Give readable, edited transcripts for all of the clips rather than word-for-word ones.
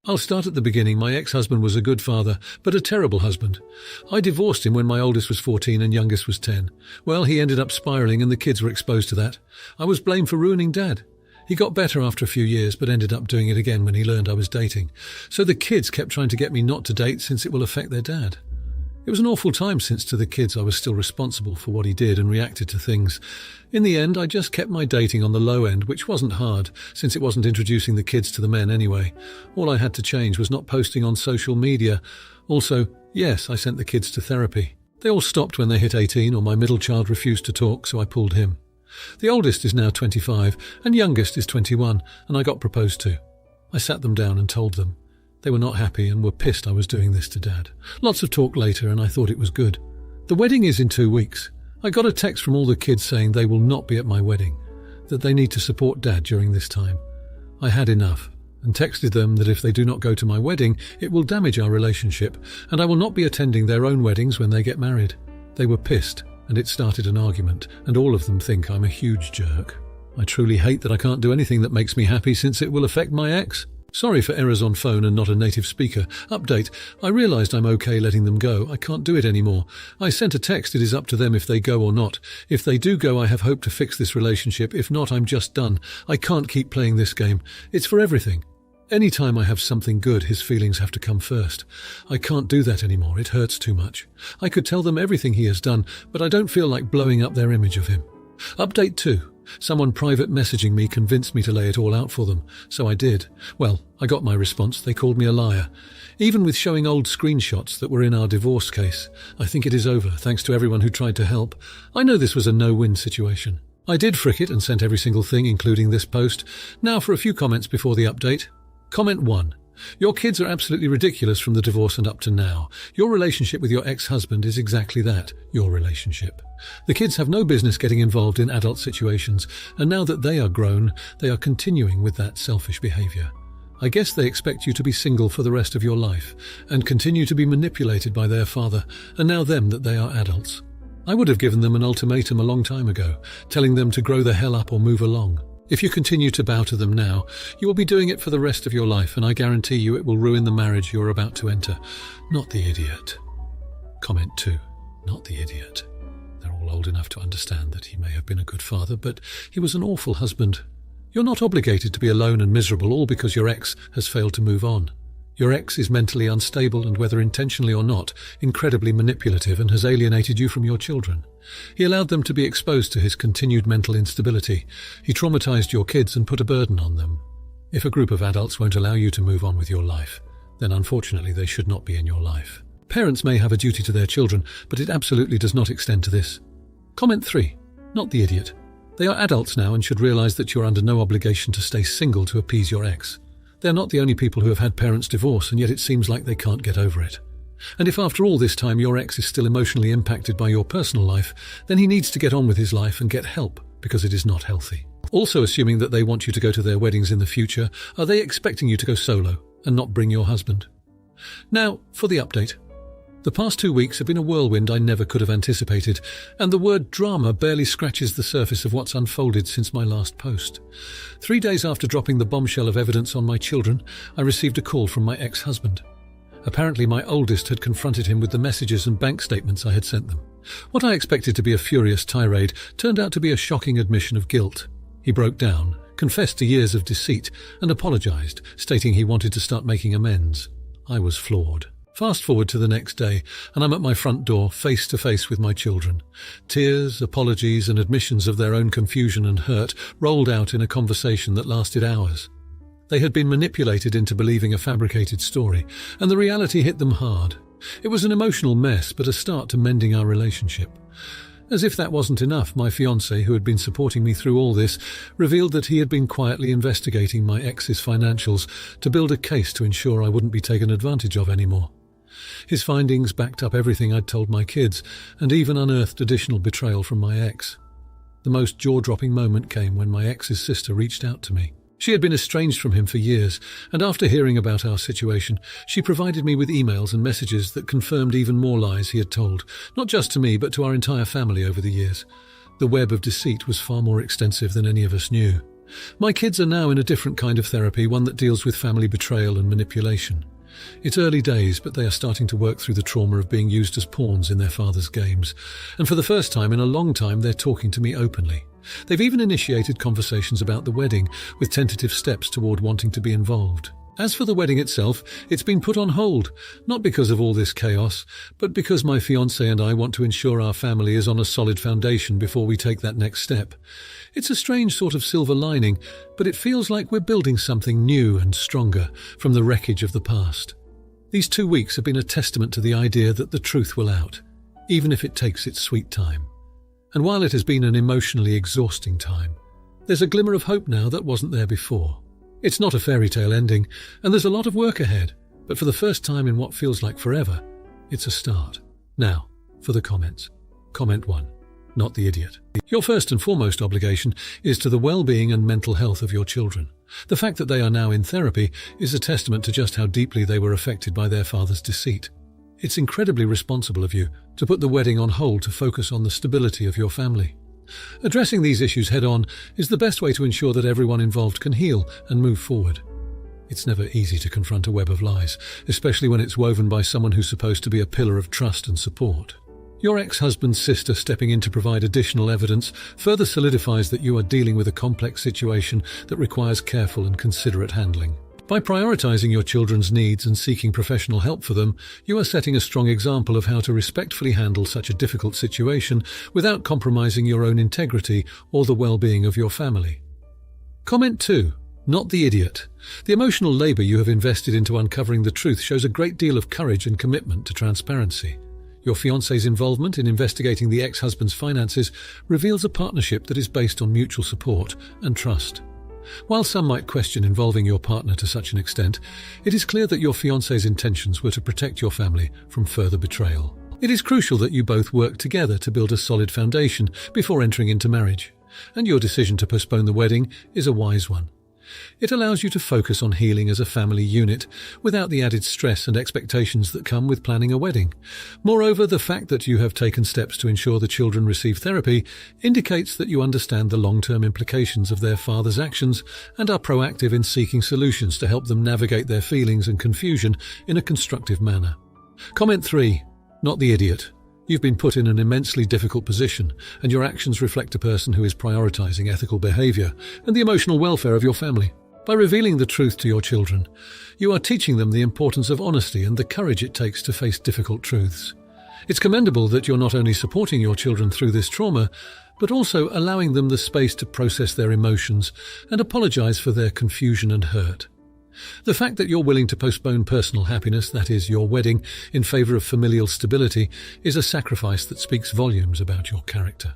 I'll start at the beginning. My ex-husband was a good father, but a terrible husband. I divorced him when my oldest was 14 and youngest was 10. Well, he ended up spiraling and the kids were exposed to that. I was blamed for ruining Dad. He got better after a few years, but ended up doing it again when he learned I was dating. So the kids kept trying to get me not to date since it will affect their dad. It was an awful time since to the kids I was still responsible for what he did and reacted to things. In the end, I just kept my dating on the low end, which wasn't hard, since it wasn't introducing the kids to the men anyway. All I had to change was not posting on social media. Also, yes, I sent the kids to therapy. They all stopped when they hit 18, or my middle child refused to talk, so I pulled him. The oldest is now 25, and youngest is 21, and I got proposed to. I sat them down and told them. They were not happy and were pissed I was doing this to Dad. Lots of talk later, and I thought it was good. The wedding is in 2 weeks. I got a text from all the kids saying they will not be at my wedding, that they need to support Dad during this time. I had enough, and texted them that if they do not go to my wedding, it will damage our relationship, and I will not be attending their own weddings when they get married. They were pissed, and it started an argument, and all of them think I'm a huge jerk. I truly hate that I can't do anything that makes me happy since it will affect my ex. Sorry for errors on phone and not a native speaker. Update. I realised I'm okay letting them go. I can't do it anymore. I sent a text. It is up to them if they go or not. If they do go, I have hope to fix this relationship. If not, I'm just done. I can't keep playing this game. It's for everything. Any time I have something good, his feelings have to come first. I can't do that anymore. It hurts too much. I could tell them everything he has done, but I don't feel like blowing up their image of him. Update 2. Someone private messaging me convinced me to lay it all out for them, so I did. Well, I got my response. They called me a liar. Even with showing old screenshots that were in our divorce case. I think it is over, thanks to everyone who tried to help. I know this was a no-win situation. I did frick it and sent every single thing, including this post. Now for a few comments before the update. Comment 1. Your kids are absolutely ridiculous from the divorce and up to now. Your relationship with your ex-husband is exactly that, your relationship. The kids have no business getting involved in adult situations, and now that they are grown, they are continuing with that selfish behaviour. I guess they expect you to be single for the rest of your life, and continue to be manipulated by their father, and now them that they are adults. I would have given them an ultimatum a long time ago, telling them to grow the hell up or move along. If you continue to bow to them now, you will be doing it for the rest of your life, and I guarantee you it will ruin the marriage you're about to enter. Not the idiot. Comment 2. Not the idiot. They're all old enough to understand that he may have been a good father, but he was an awful husband. You're not obligated to be alone and miserable all because your ex has failed to move on. Your ex is mentally unstable and, whether intentionally or not, incredibly manipulative and has alienated you from your children. He allowed them to be exposed to his continued mental instability. He traumatized your kids and put a burden on them. If a group of adults won't allow you to move on with your life, then unfortunately they should not be in your life. Parents may have a duty to their children, but it absolutely does not extend to this. Comment 3. Not the idiot. They are adults now and should realize that you're under no obligation to stay single to appease your ex. They're not the only people who have had parents divorce, and yet it seems like they can't get over it. And if after all this time your ex is still emotionally impacted by your personal life, then he needs to get on with his life and get help, because it is not healthy. Also, assuming that they want you to go to their weddings in the future, are they expecting you to go solo and not bring your husband? Now, for the update. The past 2 weeks have been a whirlwind I never could have anticipated, and the word drama barely scratches the surface of what's unfolded since my last post. 3 days after dropping the bombshell of evidence on my children, I received a call from my ex-husband. Apparently my oldest had confronted him with the messages and bank statements I had sent them. What I expected to be a furious tirade turned out to be a shocking admission of guilt. He broke down, confessed to years of deceit, and apologized, stating he wanted to start making amends. I was floored. Fast forward to the next day, and I'm at my front door, face to face with my children. Tears, apologies, and admissions of their own confusion and hurt rolled out in a conversation that lasted hours. They had been manipulated into believing a fabricated story, and the reality hit them hard. It was an emotional mess, but a start to mending our relationship. As if that wasn't enough, my fiancé, who had been supporting me through all this, revealed that he had been quietly investigating my ex's financials to build a case to ensure I wouldn't be taken advantage of anymore. His findings backed up everything I'd told my kids, and even unearthed additional betrayal from my ex. The most jaw-dropping moment came when my ex's sister reached out to me. She had been estranged from him for years, and after hearing about our situation, she provided me with emails and messages that confirmed even more lies he had told, not just to me but to our entire family over the years. The web of deceit was far more extensive than any of us knew. My kids are now in a different kind of therapy, one that deals with family betrayal and manipulation. It's early days, but they are starting to work through the trauma of being used as pawns in their father's games. And for the first time in a long time, they're talking to me openly. They've even initiated conversations about the wedding, with tentative steps toward wanting to be involved. As for the wedding itself, it's been put on hold, not because of all this chaos, but because my fiancé and I want to ensure our family is on a solid foundation before we take that next step. It's a strange sort of silver lining, but it feels like we're building something new and stronger from the wreckage of the past. These 2 weeks have been a testament to the idea that the truth will out, even if it takes its sweet time. And while it has been an emotionally exhausting time, there's a glimmer of hope now that wasn't there before. It's not a fairy tale ending, and there's a lot of work ahead, but for the first time in what feels like forever, it's a start. Now, for the comments. Comment 1. Not the idiot. Your first and foremost obligation is to the well-being and mental health of your children. The fact that they are now in therapy is a testament to just how deeply they were affected by their father's deceit. It's incredibly responsible of you to put the wedding on hold to focus on the stability of your family. Addressing these issues head-on is the best way to ensure that everyone involved can heal and move forward. It's never easy to confront a web of lies, especially when it's woven by someone who's supposed to be a pillar of trust and support. Your ex-husband's sister stepping in to provide additional evidence further solidifies that you are dealing with a complex situation that requires careful and considerate handling. By prioritizing your children's needs and seeking professional help for them, you are setting a strong example of how to respectfully handle such a difficult situation without compromising your own integrity or the well-being of your family. Comment 2. Not the idiot. The emotional labor you have invested into uncovering the truth shows a great deal of courage and commitment to transparency. Your fiancé's involvement in investigating the ex-husband's finances reveals a partnership that is based on mutual support and trust. While some might question involving your partner to such an extent, it is clear that your fiancé's intentions were to protect your family from further betrayal. It is crucial that you both work together to build a solid foundation before entering into marriage, and your decision to postpone the wedding is a wise one. It allows you to focus on healing as a family unit without the added stress and expectations that come with planning a wedding. Moreover, the fact that you have taken steps to ensure the children receive therapy indicates that you understand the long-term implications of their father's actions and are proactive in seeking solutions to help them navigate their feelings and confusion in a constructive manner. Comment 3. Not the idiot. You've been put in an immensely difficult position, and your actions reflect a person who is prioritizing ethical behavior and the emotional welfare of your family. By revealing the truth to your children, you are teaching them the importance of honesty and the courage it takes to face difficult truths. It's commendable that you're not only supporting your children through this trauma, but also allowing them the space to process their emotions and apologize for their confusion and hurt. The fact that you're willing to postpone personal happiness, that is, your wedding, in favor of familial stability, is a sacrifice that speaks volumes about your character.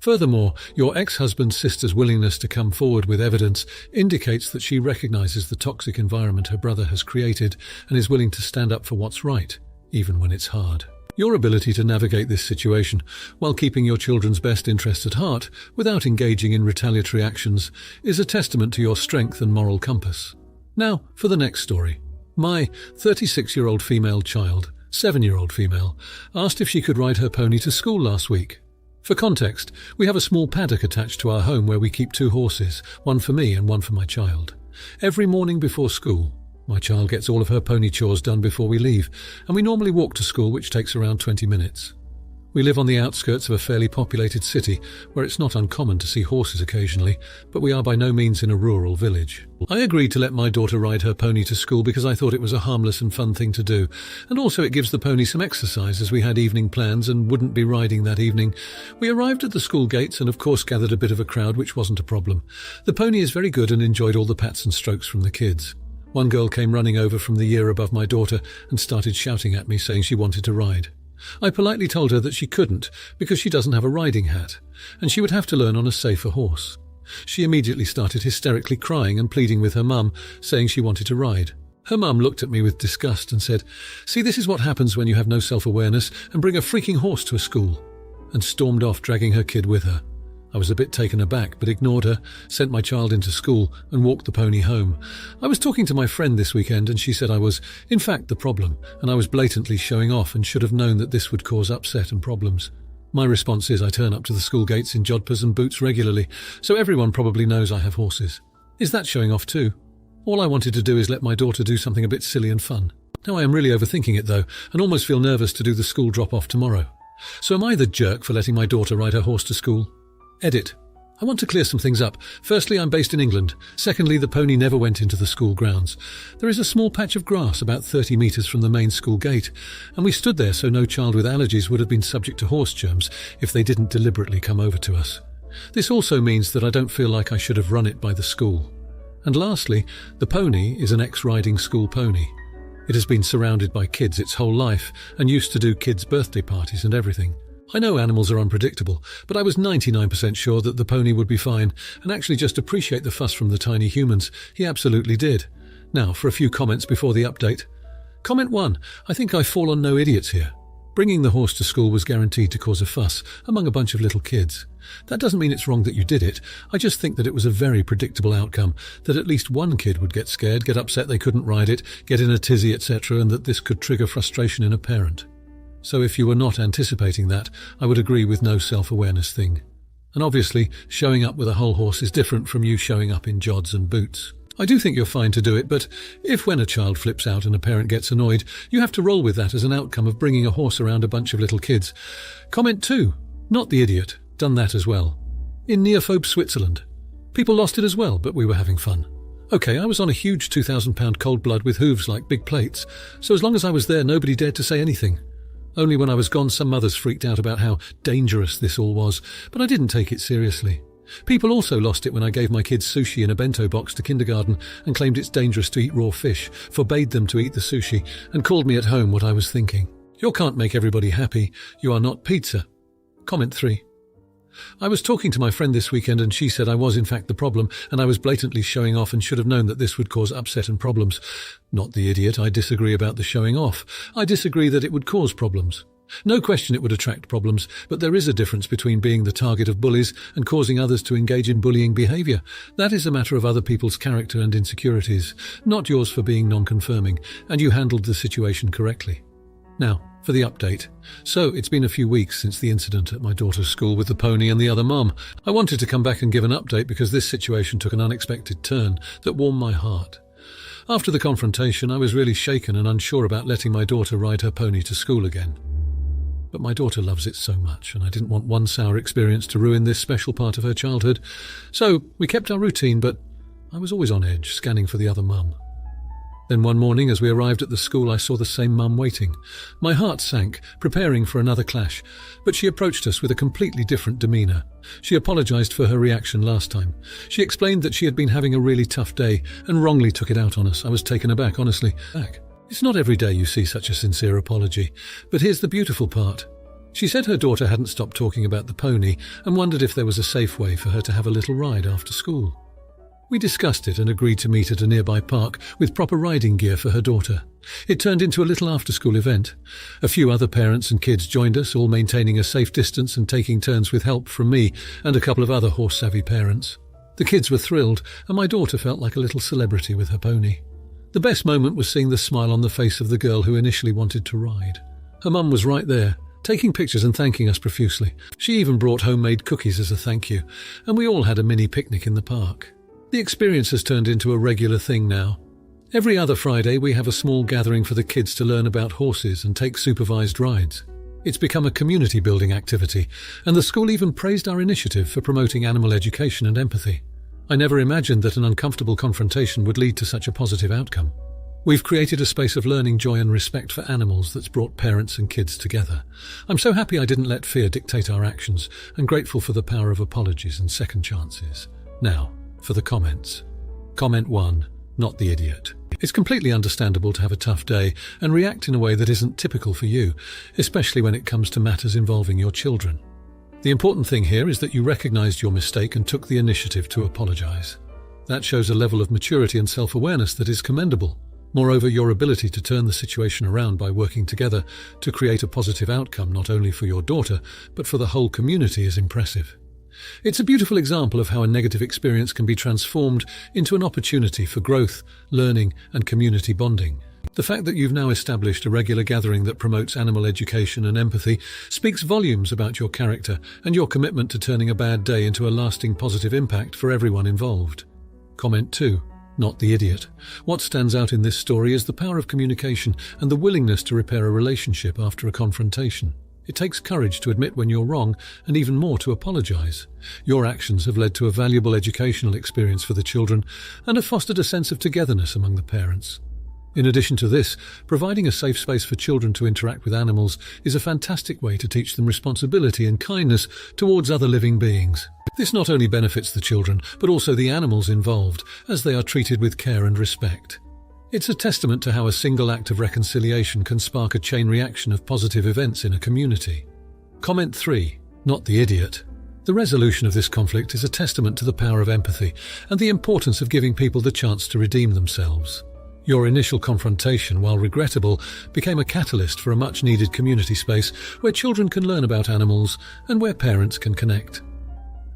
Furthermore, your ex-husband's sister's willingness to come forward with evidence indicates that she recognizes the toxic environment her brother has created and is willing to stand up for what's right, even when it's hard. Your ability to navigate this situation while keeping your children's best interests at heart without engaging in retaliatory actions is a testament to your strength and moral compass. Now, for the next story. My 36-year-old female child, 7-year-old female, asked if she could ride her pony to school last week. For context, we have a small paddock attached to our home where we keep 2 horses, one for me and one for my child. Every morning before school, my child gets all of her pony chores done before we leave, and we normally walk to school, which takes around 20 minutes. We live on the outskirts of a fairly populated city, where it's not uncommon to see horses occasionally, but we are by no means in a rural village. I agreed to let my daughter ride her pony to school because I thought it was a harmless and fun thing to do, and also it gives the pony some exercise as we had evening plans and wouldn't be riding that evening. We arrived at the school gates and of course gathered a bit of a crowd, which wasn't a problem. The pony is very good and enjoyed all the pats and strokes from the kids. One girl came running over from the year above my daughter and started shouting at me, saying she wanted to ride. I politely told her that she couldn't because she doesn't have a riding hat, and she would have to learn on a safer horse. She immediately started hysterically crying and pleading with her mum, saying she wanted to ride. Her mum looked at me with disgust and said, "See, this is what happens when you have no self-awareness and bring a freaking horse to a school," and stormed off, dragging her kid with her. I was a bit taken aback, but ignored her, sent my child into school, and walked the pony home. I was talking to my friend this weekend, and she said I was, in fact, the problem, and I was blatantly showing off and should have known that this would cause upset and problems. My response is I turn up to the school gates in jodhpurs and boots regularly, so everyone probably knows I have horses. Is that showing off too? All I wanted to do is let my daughter do something a bit silly and fun. Now I am really overthinking it though, and almost feel nervous to do the school drop-off tomorrow. So am I the jerk for letting my daughter ride her horse to school? Edit. I want to clear some things up. Firstly, I'm based in England. Secondly, the pony never went into the school grounds. There is a small patch of grass about 30 metres from the main school gate, and we stood there so no child with allergies would have been subject to horse germs if they didn't deliberately come over to us. This also means that I don't feel like I should have run it by the school. And lastly, the pony is an ex-riding school pony. It has been surrounded by kids its whole life and used to do kids' birthday parties and everything. I know animals are unpredictable, but I was 99% sure that the pony would be fine and actually just appreciate the fuss from the tiny humans. He absolutely did. Now, for a few comments before the update. Comment 1. I think I fall on no idiots here. Bringing the horse to school was guaranteed to cause a fuss among a bunch of little kids. That doesn't mean it's wrong that you did it. I just think that it was a very predictable outcome, that at least one kid would get scared, get upset they couldn't ride it, get in a tizzy, etc., and that this could trigger frustration in a parent. So if you were not anticipating that, I would agree with no self-awareness thing. And obviously, showing up with a whole horse is different from you showing up in jods and boots. I do think you're fine to do it, but if when a child flips out and a parent gets annoyed, you have to roll with that as an outcome of bringing a horse around a bunch of little kids. Comment 2. Not the idiot. Done that as well. In neophobe Switzerland. People lost it as well, but we were having fun. Okay, I was on a huge 2,000-pound cold blood with hooves like big plates, so as long as I was there, nobody dared to say anything. Only when I was gone, some mothers freaked out about how dangerous this all was, but I didn't take it seriously. People also lost it when I gave my kids sushi in a bento box to kindergarten and claimed it's dangerous to eat raw fish, forbade them to eat the sushi, and called me at home what I was thinking. You can't make everybody happy. You are not pizza. Comment 3. I was talking to my friend this weekend and she said I was in fact the problem and I was blatantly showing off and should have known that this would cause upset and problems. Not the idiot, I disagree about the showing off. I disagree that it would cause problems. No question it would attract problems, but there is a difference between being the target of bullies and causing others to engage in bullying behaviour. That is a matter of other people's character and insecurities, not yours for being non-confirming, and you handled the situation correctly. Now, for the update. So, it's been a few weeks since the incident at my daughter's school with the pony and the other mum. I wanted to come back and give an update because this situation took an unexpected turn that warmed my heart. After the confrontation, I was really shaken and unsure about letting my daughter ride her pony to school again. But my daughter loves it so much, and I didn't want one sour experience to ruin this special part of her childhood. So, we kept our routine, but I was always on edge, scanning for the other mum. Then one morning, as we arrived at the school, I saw the same mum waiting. My heart sank, preparing for another clash, but she approached us with a completely different demeanour. She apologised for her reaction last time. She explained that she had been having a really tough day and wrongly took it out on us. I was taken aback, honestly. It's not every day you see such a sincere apology, but here's the beautiful part. She said her daughter hadn't stopped talking about the pony and wondered if there was a safe way for her to have a little ride after school. We discussed it and agreed to meet at a nearby park with proper riding gear for her daughter. It turned into a little after-school event. A few other parents and kids joined us, all maintaining a safe distance and taking turns with help from me and a couple of other horse-savvy parents. The kids were thrilled, and my daughter felt like a little celebrity with her pony. The best moment was seeing the smile on the face of the girl who initially wanted to ride. Her mum was right there, taking pictures and thanking us profusely. She even brought homemade cookies as a thank you, and we all had a mini picnic in the park. The experience has turned into a regular thing now. Every other Friday we have a small gathering for the kids to learn about horses and take supervised rides. It's become a community-building activity, and the school even praised our initiative for promoting animal education and empathy. I never imagined that an uncomfortable confrontation would lead to such a positive outcome. We've created a space of learning joy and respect for animals that's brought parents and kids together. I'm so happy I didn't let fear dictate our actions, and grateful for the power of apologies and second chances. Now, for the comments. Comment 1. Not the idiot. It's completely understandable to have a tough day and react in a way that isn't typical for you, especially when it comes to matters involving your children. The important thing here is that you recognized your mistake and took the initiative to apologize. That shows a level of maturity and self-awareness that is commendable. Moreover, your ability to turn the situation around by working together to create a positive outcome not only for your daughter, but for the whole community is impressive. It's a beautiful example of how a negative experience can be transformed into an opportunity for growth, learning, and community bonding. The fact that you've now established a regular gathering that promotes animal education and empathy speaks volumes about your character and your commitment to turning a bad day into a lasting positive impact for everyone involved. Comment 2. Not the idiot. What stands out in this story is the power of communication and the willingness to repair a relationship after a confrontation. It takes courage to admit when you're wrong and even more to apologize. Your actions have led to a valuable educational experience for the children and have fostered a sense of togetherness among the parents. In addition to this, providing a safe space for children to interact with animals is a fantastic way to teach them responsibility and kindness towards other living beings. This not only benefits the children, but also the animals involved, as they are treated with care and respect. It's a testament to how a single act of reconciliation can spark a chain reaction of positive events in a community. Comment 3. Not the idiot. The resolution of this conflict is a testament to the power of empathy and the importance of giving people the chance to redeem themselves. Your initial confrontation, while regrettable, became a catalyst for a much-needed community space where children can learn about animals and where parents can connect.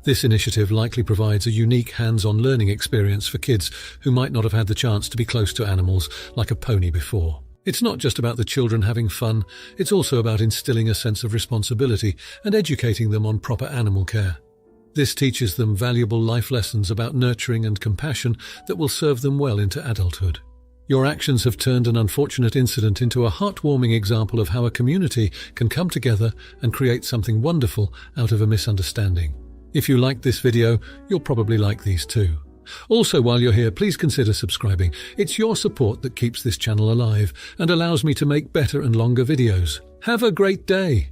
This initiative likely provides a unique hands-on learning experience for kids who might not have had the chance to be close to animals like a pony before. It's not just about the children having fun, it's also about instilling a sense of responsibility and educating them on proper animal care. This teaches them valuable life lessons about nurturing and compassion that will serve them well into adulthood. Your actions have turned an unfortunate incident into a heartwarming example of how a community can come together and create something wonderful out of a misunderstanding. If you liked this video, you'll probably like these too. Also, while you're here, please consider subscribing. It's your support that keeps this channel alive and allows me to make better and longer videos. Have a great day!